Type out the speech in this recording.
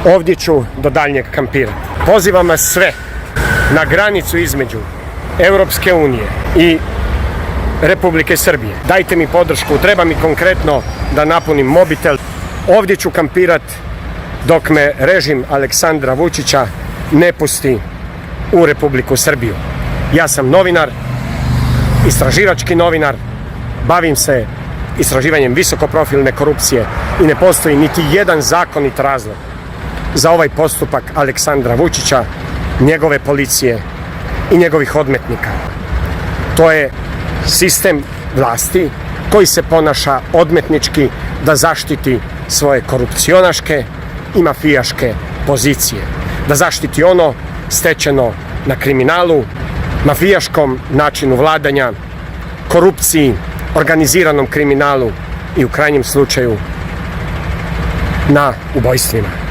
Ovdje ću do daljnjeg kampirati. Pozivam vas sve na granicu između Europske unije i Republike Srbije. Dajte mi podršku, treba mi konkretno da napunim mobitel. Ovdje ću kampirat dok me režim Aleksandra Vučića ne pusti u Republiku Srbiju. Ja sam novinar, istraživački novinar, bavim se istraživanjem visokoprofilne korupcije i ne postoji niti jedan zakonit razlog za ovaj postupak Aleksandra Vučića, njegove policije i njegovih odmetnika. To je sistem vlasti koji se ponaša odmetnički da zaštiti svoje korupcionaške i mafijaške pozicije, da zaštiti ono stečeno na kriminalu, mafijaškom načinu vladanja, korupciji, organiziranom kriminalu i u krajnjem slučaju na ubojstvima.